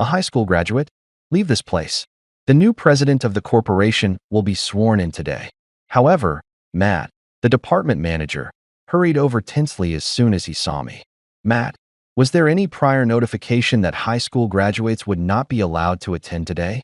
A high school graduate? Leave this place. The new president of the corporation will be sworn in today. However, Matt, the department manager, hurried over tensely as soon as he saw me. Matt, was there any prior notification that high school graduates would not be allowed to attend today?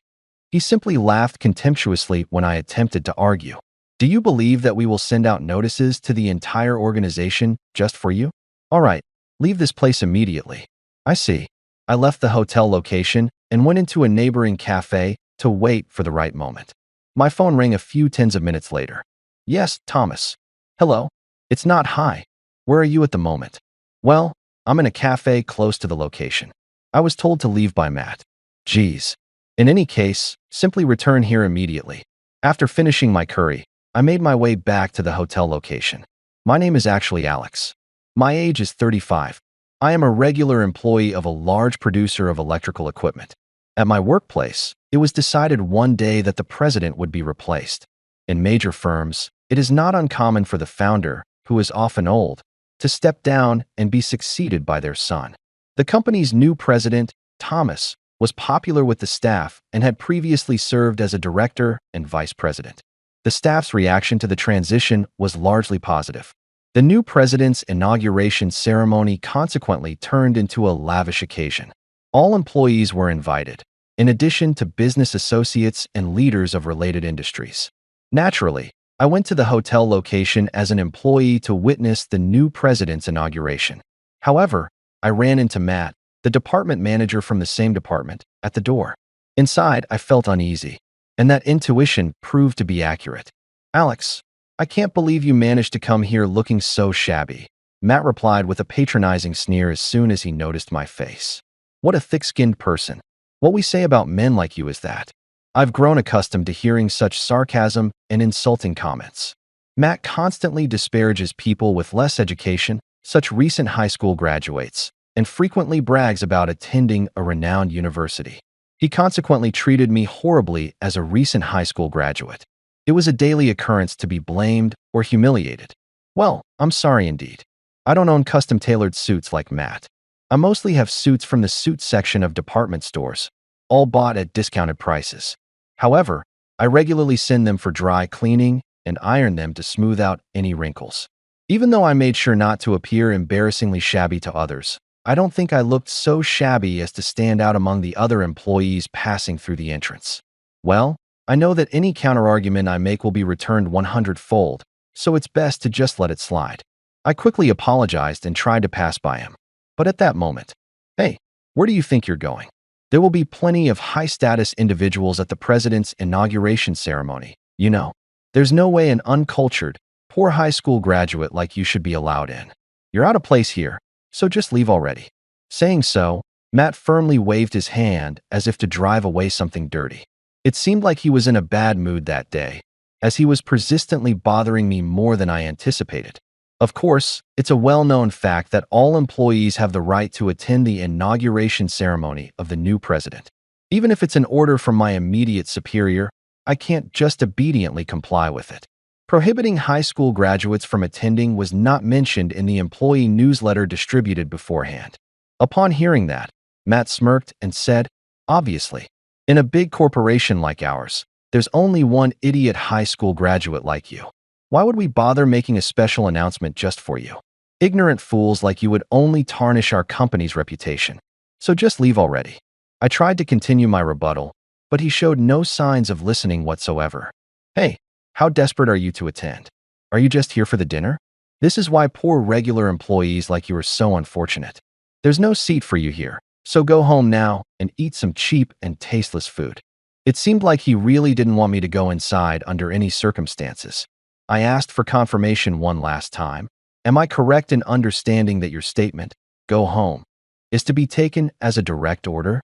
He simply laughed contemptuously when I attempted to argue. Do you believe that we will send out notices to the entire organization just for you? All right, leave this place immediately. I see. I left the hotel location and went into a neighboring cafe to wait for the right moment. My phone rang a few tens of minutes later. Yes, Thomas. Hello. It's not hi. Where are you at the moment? Well, I'm in a cafe close to the location. I was told to leave by Matt. Geez. In any case, simply return here immediately. After finishing my curry, I made my way back to the hotel location. My name is actually Alex. My age is 35. I am a regular employee of a large producer of electrical equipment. At my workplace, it was decided one day that the president would be replaced. In major firms, it is not uncommon for the founder, who is often old, to step down and be succeeded by their son. The company's new president, Thomas, was popular with the staff and had previously served as a director and vice president. The staff's reaction to the transition was largely positive. The new president's inauguration ceremony consequently turned into a lavish occasion. All employees were invited, in addition to business associates and leaders of related industries. Naturally, I went to the hotel location as an employee to witness the new president's inauguration. However, I ran into Matt, the department manager from the same department, at the door. Inside, I felt uneasy, and that intuition proved to be accurate. Alex, I can't believe you managed to come here looking so shabby, Matt replied with a patronizing sneer as soon as he noticed my face. What a thick-skinned person. What we say about men like you is that I've grown accustomed to hearing such sarcasm and insulting comments. Matt constantly disparages people with less education, such recent high school graduates, and frequently brags about attending a renowned university. He consequently treated me horribly as a recent high school graduate. It was a daily occurrence to be blamed or humiliated. Well, I'm sorry indeed. I don't own custom-tailored suits like Matt. I mostly have suits from the suit section of department stores, all bought at discounted prices. However, I regularly send them for dry cleaning and iron them to smooth out any wrinkles. Even though I made sure not to appear embarrassingly shabby to others, I don't think I looked so shabby as to stand out among the other employees passing through the entrance. Well, I know that any counterargument I make will be returned 100-fold, so it's best to just let it slide. I quickly apologized and tried to pass by him. But at that moment, hey, where do you think you're going? There will be plenty of high-status individuals at the president's inauguration ceremony. You know, there's no way an uncultured, poor high school graduate like you should be allowed in. You're out of place here, so just leave already. Saying so, Matt firmly waved his hand as if to drive away something dirty. It seemed like he was in a bad mood that day, as he was persistently bothering me more than I anticipated. Of course, it's a well-known fact that all employees have the right to attend the inauguration ceremony of the new president. Even if it's an order from my immediate superior, I can't just obediently comply with it. Prohibiting high school graduates from attending was not mentioned in the employee newsletter distributed beforehand. Upon hearing that, Matt smirked and said, "Obviously, in a big corporation like ours, there's only one idiot high school graduate like you. Why would we bother making a special announcement just for you? Ignorant fools like you would only tarnish our company's reputation. So just leave already." I tried to continue my rebuttal, but he showed no signs of listening whatsoever. Hey, how desperate are you to attend? Are you just here for the dinner? This is why poor regular employees like you are so unfortunate. There's no seat for you here, so go home now and eat some cheap and tasteless food. It seemed like he really didn't want me to go inside under any circumstances. I asked for confirmation one last time. Am I correct in understanding that your statement, "Go home," is to be taken as a direct order?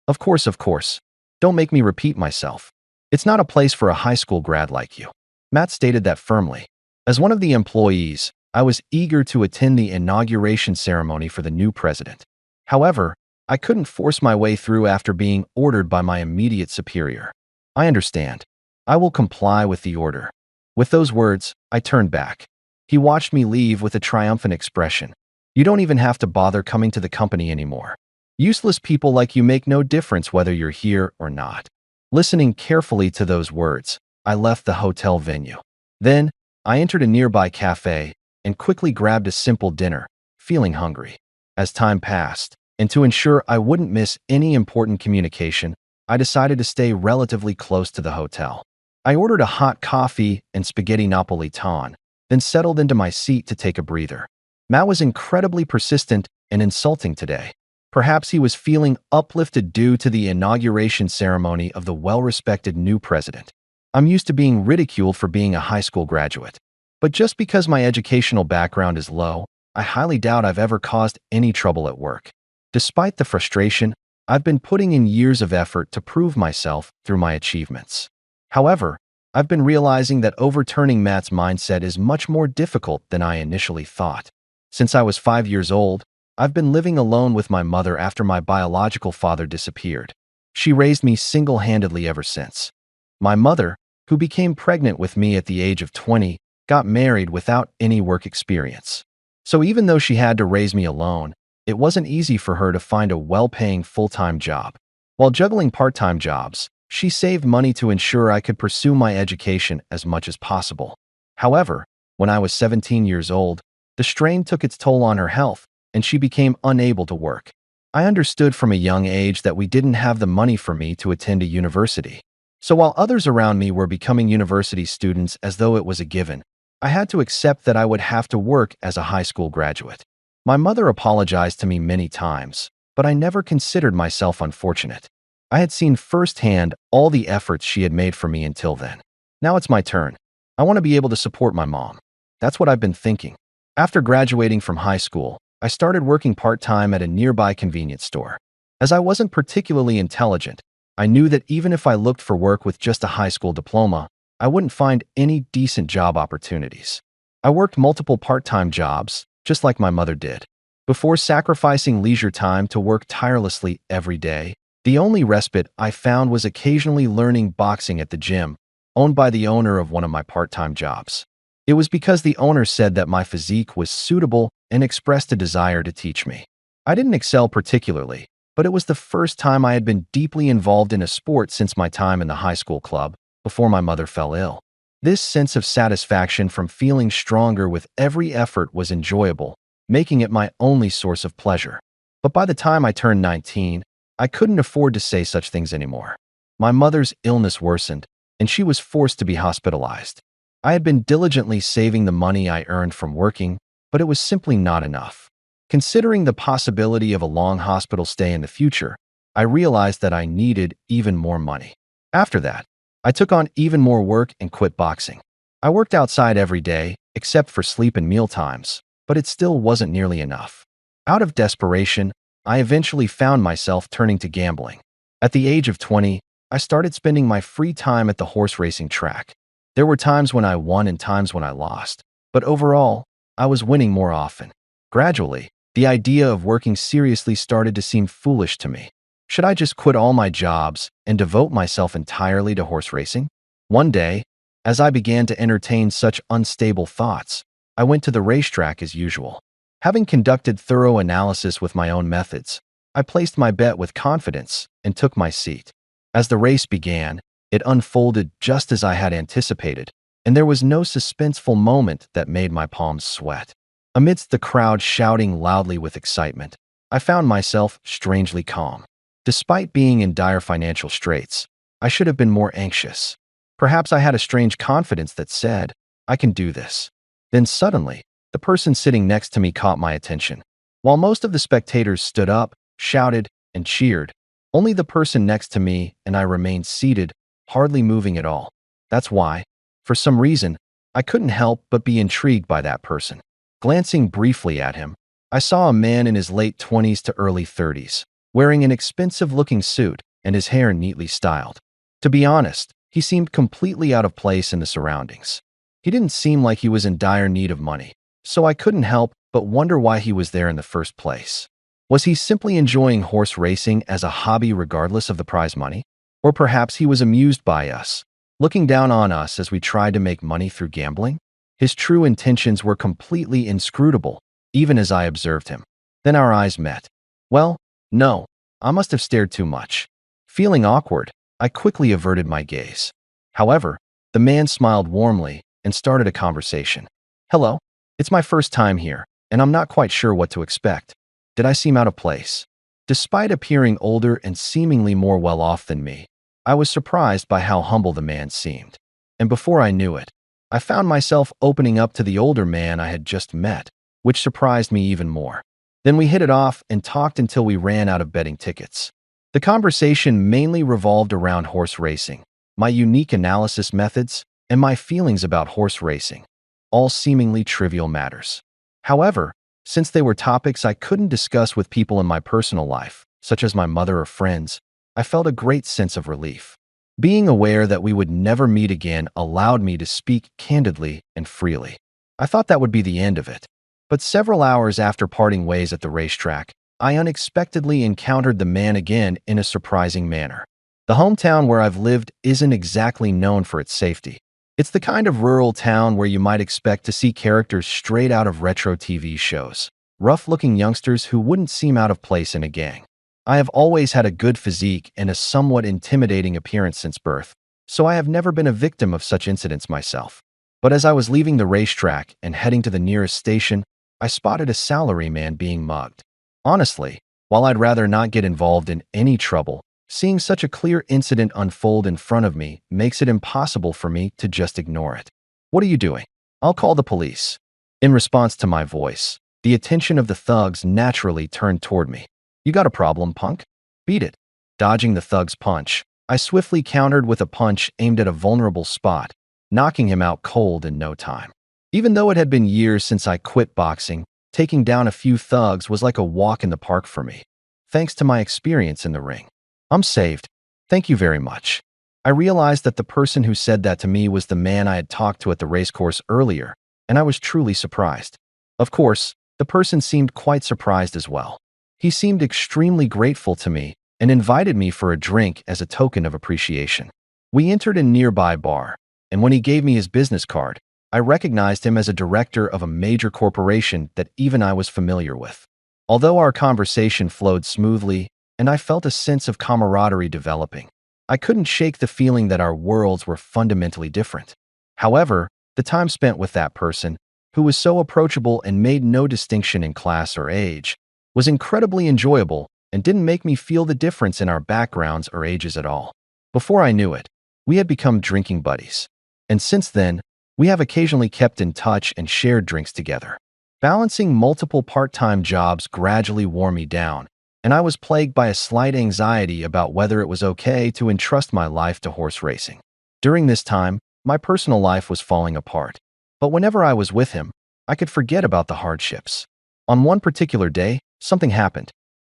Of course. Don't make me repeat myself. It's not a place for a high school grad like you. Matt stated that firmly. As one of the employees, I was eager to attend the inauguration ceremony for the new president. However, I couldn't force my way through after being ordered by my immediate superior. I understand. I will comply with the order. With those words, I turned back. He watched me leave with a triumphant expression. You don't even have to bother coming to the company anymore. Useless people like you make no difference whether you're here or not. Listening carefully to those words, I left the hotel venue. Then, I entered a nearby cafe and quickly grabbed a simple dinner, feeling hungry. As time passed, and to ensure I wouldn't miss any important communication, I decided to stay relatively close to the hotel. I ordered a hot coffee and spaghetti napolitan, then settled into my seat to take a breather. Matt was incredibly persistent and insulting today. Perhaps he was feeling uplifted due to the inauguration ceremony of the well-respected new president. I'm used to being ridiculed for being a high school graduate. But just because my educational background is low, I highly doubt I've ever caused any trouble at work. Despite the frustration, I've been putting in years of effort to prove myself through my achievements. However, I've been realizing that overturning Matt's mindset is much more difficult than I initially thought. Since I was 5 years old, I've been living alone with my mother after my biological father disappeared. She raised me single-handedly ever since. My mother, who became pregnant with me at the age of 20, got married without any work experience. So even though she had to raise me alone, it wasn't easy for her to find a well-paying full-time job. While juggling part-time jobs, she saved money to ensure I could pursue my education as much as possible. However, when I was 17 years old, the strain took its toll on her health, and she became unable to work. I understood from a young age that we didn't have the money for me to attend a university. So while others around me were becoming university students as though it was a given, I had to accept that I would have to work as a high school graduate. My mother apologized to me many times, but I never considered myself unfortunate. I had seen firsthand all the efforts she had made for me until then. Now it's my turn. I want to be able to support my mom. That's what I've been thinking. After graduating from high school, I started working part-time at a nearby convenience store. As I wasn't particularly intelligent, I knew that even if I looked for work with just a high school diploma, I wouldn't find any decent job opportunities. I worked multiple part-time jobs, just like my mother did. Before sacrificing leisure time to work tirelessly every day, the only respite I found was occasionally learning boxing at the gym, owned by the owner of one of my part-time jobs. It was because the owner said that my physique was suitable and expressed a desire to teach me. I didn't excel particularly, but it was the first time I had been deeply involved in a sport since my time in the high school club, before my mother fell ill. This sense of satisfaction from feeling stronger with every effort was enjoyable, making it my only source of pleasure. But by the time I turned 19, I couldn't afford to say such things anymore. My mother's illness worsened, and she was forced to be hospitalized. I had been diligently saving the money I earned from working, but it was simply not enough. Considering the possibility of a long hospital stay in the future, I realized that I needed even more money. After that, I took on even more work and quit boxing. I worked outside every day, except for sleep and meal times, but it still wasn't nearly enough. Out of desperation, I eventually found myself turning to gambling. At the age of 20, I started spending my free time at the horse racing track. There were times when I won and times when I lost, but overall, I was winning more often. Gradually, the idea of working seriously started to seem foolish to me. Should I just quit all my jobs and devote myself entirely to horse racing? One day, as I began to entertain such unstable thoughts, I went to the racetrack as usual. Having conducted thorough analysis with my own methods, I placed my bet with confidence and took my seat. As the race began, it unfolded just as I had anticipated, and there was no suspenseful moment that made my palms sweat. Amidst the crowd shouting loudly with excitement, I found myself strangely calm. Despite being in dire financial straits, I should have been more anxious. Perhaps I had a strange confidence that said, I can do this. Then suddenly, the person sitting next to me caught my attention. While most of the spectators stood up, shouted, and cheered, only the person next to me and I remained seated, hardly moving at all. That's why, for some reason, I couldn't help but be intrigued by that person. Glancing briefly at him, I saw a man in his late 20s to early 30s, wearing an expensive-looking suit and his hair neatly styled. To be honest, he seemed completely out of place in the surroundings. He didn't seem like he was in dire need of money, so I couldn't help but wonder why he was there in the first place. Was he simply enjoying horse racing as a hobby regardless of the prize money? Or perhaps he was amused by us, looking down on us as we tried to make money through gambling? His true intentions were completely inscrutable, even as I observed him. Then our eyes met. Well, no, I must have stared too much. Feeling awkward, I quickly averted my gaze. However, the man smiled warmly and started a conversation. Hello, it's my first time here, and I'm not quite sure what to expect. Did I seem out of place? Despite appearing older and seemingly more well-off than me, I was surprised by how humble the man seemed. And before I knew it, I found myself opening up to the older man I had just met, which surprised me even more. Then we hit it off and talked until we ran out of betting tickets. The conversation mainly revolved around horse racing, my unique analysis methods, and my feelings about horse racing, all seemingly trivial matters. However, since they were topics I couldn't discuss with people in my personal life, such as my mother or friends, I felt a great sense of relief. Being aware that we would never meet again allowed me to speak candidly and freely. I thought that would be the end of it. But several hours after parting ways at the racetrack, I unexpectedly encountered the man again in a surprising manner. The hometown where I've lived isn't exactly known for its safety. It's the kind of rural town where you might expect to see characters straight out of retro TV shows, rough-looking youngsters who wouldn't seem out of place in a gang. I have always had a good physique and a somewhat intimidating appearance since birth, so I have never been a victim of such incidents myself. But as I was leaving the racetrack and heading to the nearest station, I spotted a salaryman being mugged. Honestly, while I'd rather not get involved in any trouble, seeing such a clear incident unfold in front of me makes it impossible for me to just ignore it. What are you doing? I'll call the police. In response to my voice, the attention of the thugs naturally turned toward me. You got a problem, punk? Beat it. Dodging the thug's punch, I swiftly countered with a punch aimed at a vulnerable spot, knocking him out cold in no time. Even though it had been years since I quit boxing, taking down a few thugs was like a walk in the park for me, thanks to my experience in the ring. I'm saved. Thank you very much. I realized that the person who said that to me was the man I had talked to at the racecourse earlier, and I was truly surprised. Of course, the person seemed quite surprised as well. He seemed extremely grateful to me and invited me for a drink as a token of appreciation. We entered a nearby bar, and when he gave me his business card, I recognized him as a director of a major corporation that even I was familiar with. Although our conversation flowed smoothly, and I felt a sense of camaraderie developing, I couldn't shake the feeling that our worlds were fundamentally different. However, the time spent with that person, who was so approachable and made no distinction in class or age, was incredibly enjoyable and didn't make me feel the difference in our backgrounds or ages at all. Before I knew it, we had become drinking buddies. And since then, we have occasionally kept in touch and shared drinks together. Balancing multiple part-time jobs gradually wore me down, and I was plagued by a slight anxiety about whether it was okay to entrust my life to horse racing. During this time, my personal life was falling apart. But whenever I was with him, I could forget about the hardships. On one particular day, something happened.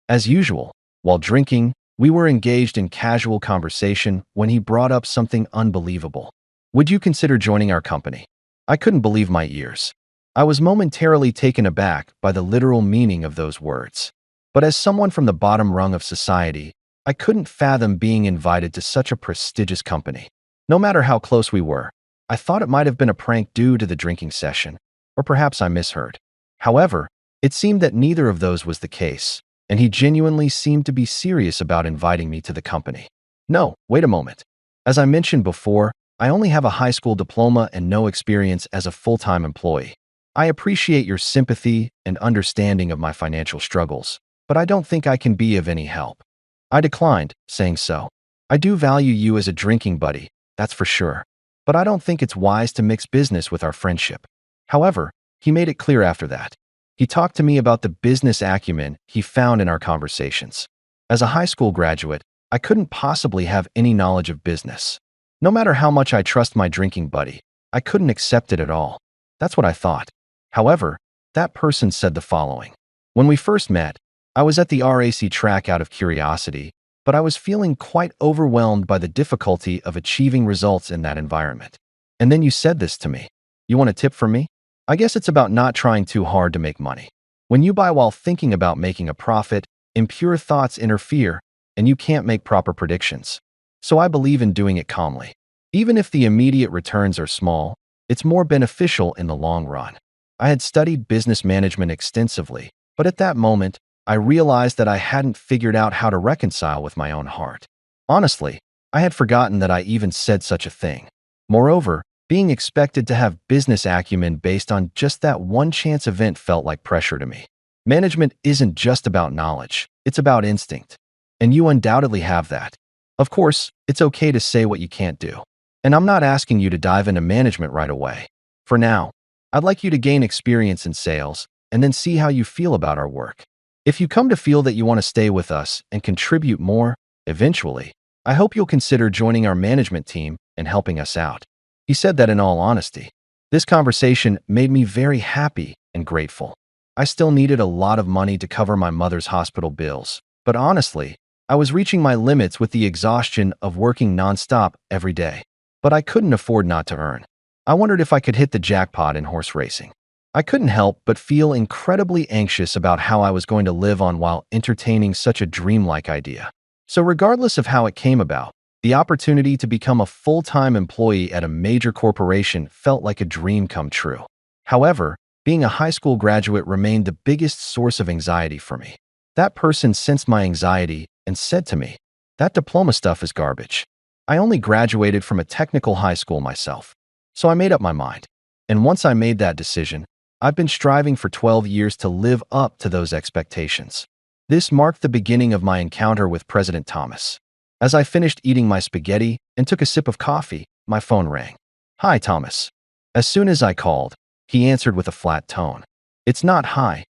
As usual, while drinking, we were engaged in casual conversation when he brought up something unbelievable. Would you consider joining our company? I couldn't believe my ears. I was momentarily taken aback by the literal meaning of those words. But as someone from the bottom rung of society, I couldn't fathom being invited to such a prestigious company. No matter how close we were, I thought it might have been a prank due to the drinking session, or perhaps I misheard. However, it seemed that neither of those was the case, and he genuinely seemed to be serious about inviting me to the company. No, wait a moment. As I mentioned before, I only have a high school diploma and no experience as a full-time employee. I appreciate your sympathy and understanding of my financial struggles, but I don't think I can be of any help. I declined, saying so. I do value you as a drinking buddy, that's for sure, but I don't think it's wise to mix business with our friendship. However, he made it clear after that. He talked to me about the business acumen he found in our conversations. As a high school graduate, I couldn't possibly have any knowledge of business. No matter how much I trust my drinking buddy, I couldn't accept it at all. That's what I thought. However, that person said the following. When we first met, I was at the RAC track out of curiosity, but I was feeling quite overwhelmed by the difficulty of achieving results in that environment. And then you said this to me. You want a tip from me? I guess it's about not trying too hard to make money. When you buy while thinking about making a profit, impure thoughts interfere, and you can't make proper predictions. So I believe in doing it calmly. Even if the immediate returns are small, it's more beneficial in the long run. I had studied business management extensively, but at that moment, I realized that I hadn't figured out how to reconcile with my own heart. Honestly, I had forgotten that I even said such a thing. Moreover, being expected to have business acumen based on just that one chance event felt like pressure to me. Management isn't just about knowledge, it's about instinct. And you undoubtedly have that. Of course, it's okay to say what you can't do. And I'm not asking you to dive into management right away. For now, I'd like you to gain experience in sales and then see how you feel about our work. If you come to feel that you want to stay with us and contribute more, eventually, I hope you'll consider joining our management team and helping us out. He said that in all honesty. This conversation made me very happy and grateful. I still needed a lot of money to cover my mother's hospital bills, but honestly, I was reaching my limits with the exhaustion of working nonstop every day. But I couldn't afford not to earn. I wondered if I could hit the jackpot in horse racing. I couldn't help but feel incredibly anxious about how I was going to live on while entertaining such a dreamlike idea. So regardless of how it came about, the opportunity to become a full-time employee at a major corporation felt like a dream come true. However, being a high school graduate remained the biggest source of anxiety for me. That person sensed my anxiety and said to me, "That diploma stuff is garbage." I only graduated from a technical high school myself. So I made up my mind. And once I made that decision, I've been striving for 12 years to live up to those expectations. This marked the beginning of my encounter with President Thomas. As I finished eating my spaghetti and took a sip of coffee, my phone rang. "Hi, Thomas." As soon as I called, he answered with a flat tone. "It's not hi.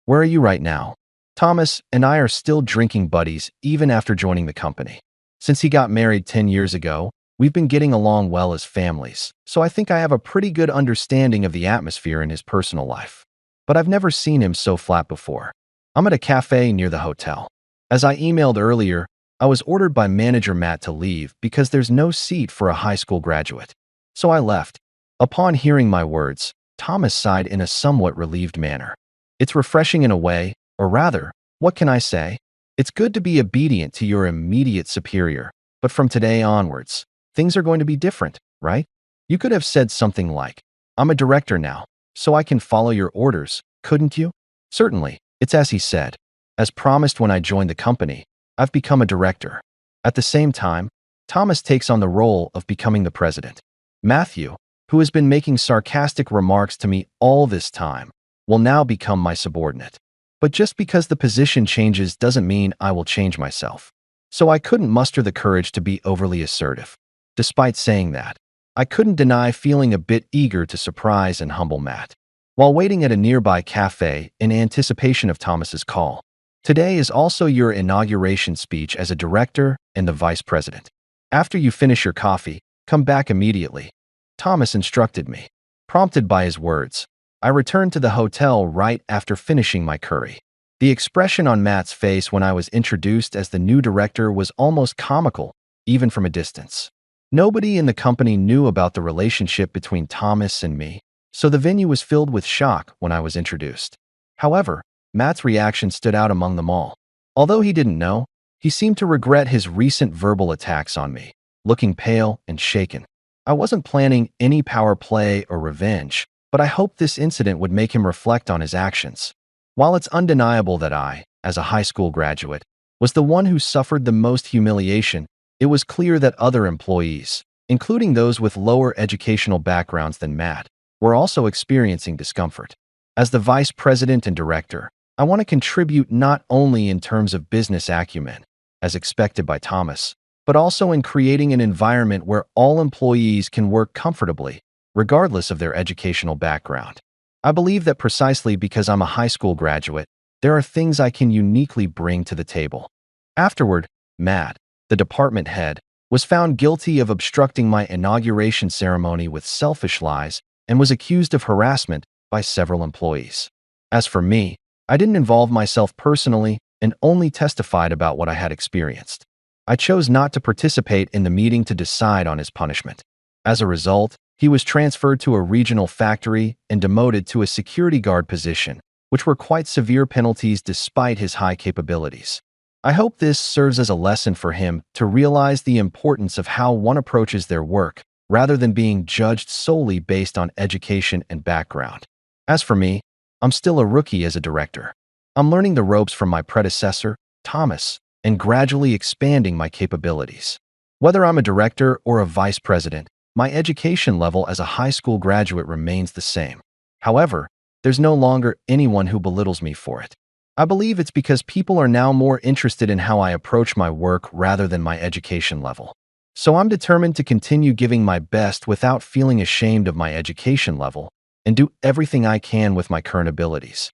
Where are you right now?" Thomas and I are still drinking buddies even after joining the company. Since he got married 10 years ago, we've been getting along well as families, so I think I have a pretty good understanding of the atmosphere in his personal life. But I've never seen him so flat before. I'm at a cafe near the hotel. As I emailed earlier, I was ordered by manager Matt to leave because there's no seat for a high school graduate. So I left. Upon hearing my words, Thomas sighed in a somewhat relieved manner. It's refreshing in a way, or rather, what can I say? It's good to be obedient to your immediate superior, but from today onwards, things are going to be different, right? You could have said something like, "I'm a director now, so I can follow your orders," couldn't you? Certainly, it's as he said. As promised when I joined the company, I've become a director. At the same time, Thomas takes on the role of becoming the president. Matthew, who has been making sarcastic remarks to me all this time, will now become my subordinate. But just because the position changes doesn't mean I will change myself. So I couldn't muster the courage to be overly assertive. Despite saying that, I couldn't deny feeling a bit eager to surprise and humble Matt. While waiting at a nearby cafe in anticipation of Thomas's call, "Today is also your inauguration speech as a director and the vice president. After you finish your coffee, come back immediately," Thomas instructed me. Prompted by his words, I returned to the hotel right after finishing my curry. The expression on Matt's face when I was introduced as the new director was almost comical, even from a distance. Nobody in the company knew about the relationship between Thomas and me, so the venue was filled with shock when I was introduced. However, Matt's reaction stood out among them all. Although he didn't know, he seemed to regret his recent verbal attacks on me, looking pale and shaken. I wasn't planning any power play or revenge, but I hoped this incident would make him reflect on his actions. While it's undeniable that I, as a high school graduate, was the one who suffered the most humiliation, it was clear that other employees, including those with lower educational backgrounds than Matt, were also experiencing discomfort. As the vice president and director, I want to contribute not only in terms of business acumen, as expected by Thomas, but also in creating an environment where all employees can work comfortably, regardless of their educational background. I believe that precisely because I'm a high school graduate, there are things I can uniquely bring to the table. Afterward, Matt, the department head, was found guilty of obstructing my inauguration ceremony with selfish lies and was accused of harassment by several employees. As for me, I didn't involve myself personally and only testified about what I had experienced. I chose not to participate in the meeting to decide on his punishment. As a result, he was transferred to a regional factory and demoted to a security guard position, which were quite severe penalties despite his high capabilities. I hope this serves as a lesson for him to realize the importance of how one approaches their work, rather than being judged solely based on education and background. As for me, I'm still a rookie as a director. I'm learning the ropes from my predecessor, Thomas, and gradually expanding my capabilities. Whether I'm a director or a vice president, my education level as a high school graduate remains the same. However, there's no longer anyone who belittles me for it. I believe it's because people are now more interested in how I approach my work rather than my education level. So I'm determined to continue giving my best without feeling ashamed of my education level and do everything I can with my current abilities.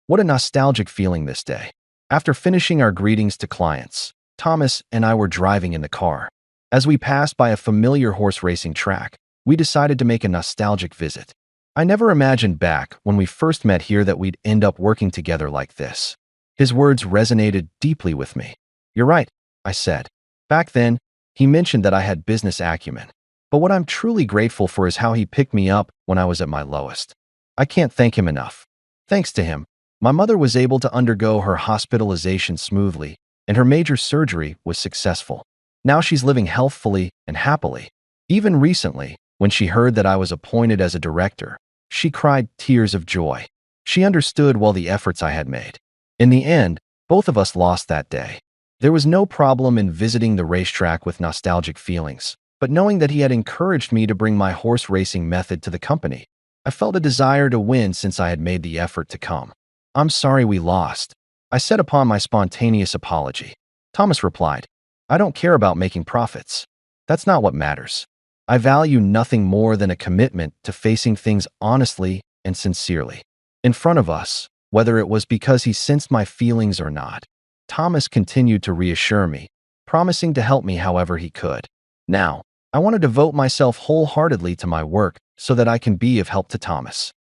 What a nostalgic feeling this day. After finishing our greetings to clients, Thomas and I were driving in the car. As we passed by a familiar horse racing track, we decided to make a nostalgic visit. I never imagined back when we first met here that we'd end up working together like this. His words resonated deeply with me. You're right, I said. Back then, he mentioned that I had business acumen. But what I'm truly grateful for is how he picked me up when I was at my lowest. I can't thank him enough. Thanks to him, my mother was able to undergo her hospitalization smoothly, and her major surgery was successful. Now she's living healthfully and happily. Even recently, when she heard that I was appointed as a director, she cried tears of joy. She understood all the efforts I had made. In the end, both of us lost that day. There was no problem in visiting the racetrack with nostalgic feelings, but knowing that he had encouraged me to bring my horse racing method to the company, I felt a desire to win since I had made the effort to come. I'm sorry we lost, I said upon my spontaneous apology. Thomas replied, I don't care about making profits. That's not what matters. I value nothing more than a commitment to facing things honestly and sincerely. In front of us, whether it was because he sensed my feelings or not, Thomas continued to reassure me, promising to help me however he could. Now, I want to devote myself wholeheartedly to my work so that I can be of help to Thomas.